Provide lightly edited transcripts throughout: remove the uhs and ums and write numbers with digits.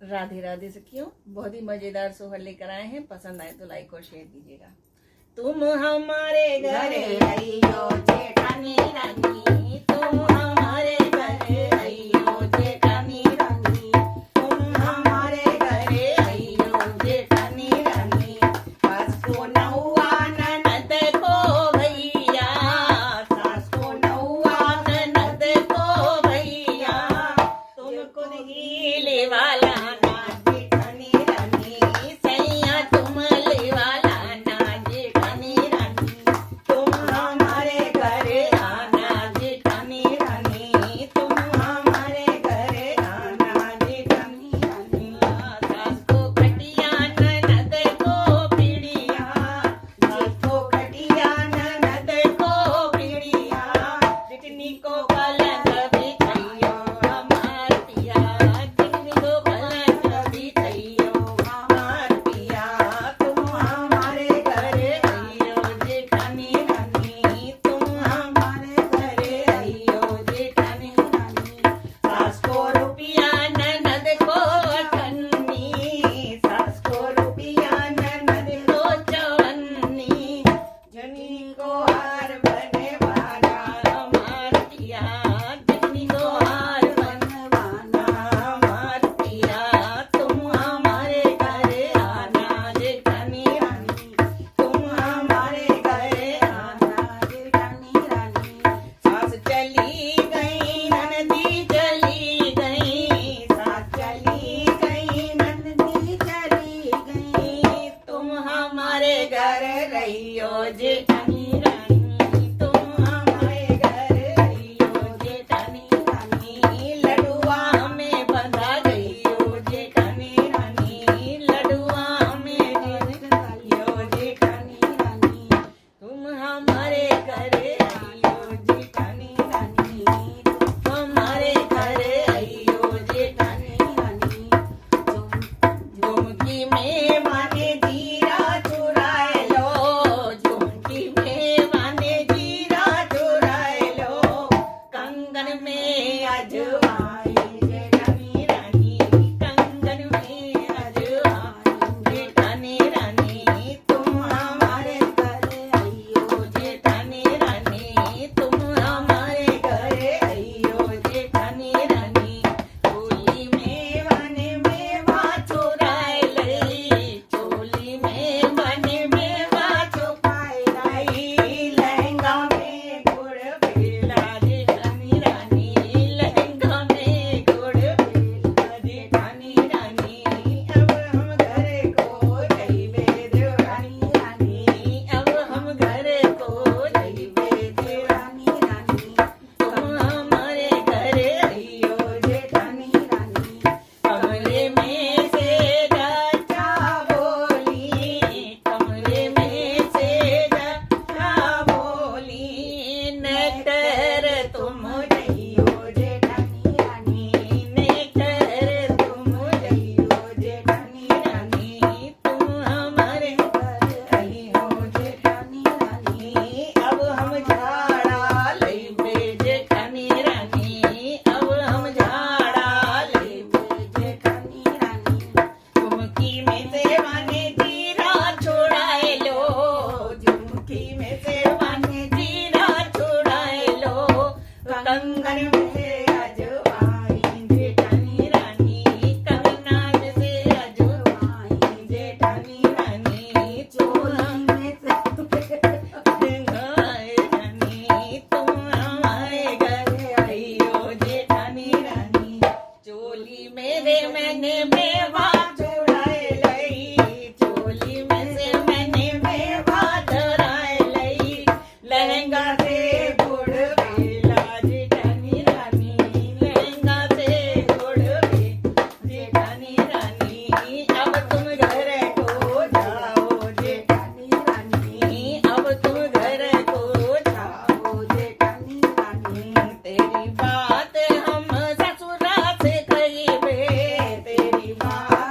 राधे राधे से क्यों बहुत ही मजेदार सोहर लेकर आए हैं। पसंद आए तो लाइक और शेयर कीजिएगा। तुम हमारे घरे आइयो जेठानी रानी, तुम हमारे घरे आइयो जेठानी रानी, तुम हमारे घरे आइयो जेठानी रानी। सास को नौआ ननद को भैया, सास को नौआ ननद को भैया, तुमको हीले वाला जेठानी रानी, तुम हमारे घर रहियो जेठानी रानी। लडुआ में बंधा गईयो जेठानी रानी, लडुआ में गईयो जेठानी रानी। तुम हमारे घर आइयो जेठानी रानी, तुम हमारे घर आइयो जेठानी रानी। झुमकी में माने जीरा चुराए लो, कंगन में अजवाई जेठानी रानी, कंगन में अजवाई जेठानी रानी। तुम हमारे घर आइयो जेठानी रानी, तुम हमारे घर आइयो जेठानी रानी। चोली में बने मेवा चुराए लाई, चोली में बने मेवा चुराए लाई। लहंगा में गुड़ भेला जेठानी रानी, लहंगा में गुड़ भेला जेठानी रानी। अब हम घर को जाइबे देवरानी रानी, अब हम घर को जाइबे देवरानी रानी। तुम हमारे घर आइयो जेठानी रानी। कमरे में से गच्चा बोली, कमरे में से गच्चा बोली। नेटर तुम जइयो जेठानी रानी, नेटर तुम जइयो जेठानी रानी। तुम हमारे घर आइयो जेठानी रानी। अब हम झाड़ा लइबे जेठानी रानी, अब हम झाड़ा लइबे जेठानी रानी। झुमकी में से माने जीरा छोड़ाए लो, झुमकी में से माने जीरा छोड़ाए लो। कंगन में से अजवाई जेठानी रानी, कंगना में से अजवाई जेठानी रानी। चोली में से गंगाए रानी, तुम हमारे घर आइयो जेठानी रानी। चोली मेरे मैंने मेवा चुराए लाई, चोली में से मैंने मेवा चुराए लाई। लहंगा से गुड़ भेला जेठानी रानी, लहंगा से गुड़ भेला जेठानी रानी। अब तुम घर को जाओ जेठानी रानी, अब तुम घर को जाओ जेठानी रानी। तेरी बात हम ससुरा से कहिबे, तेरी बात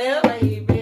वही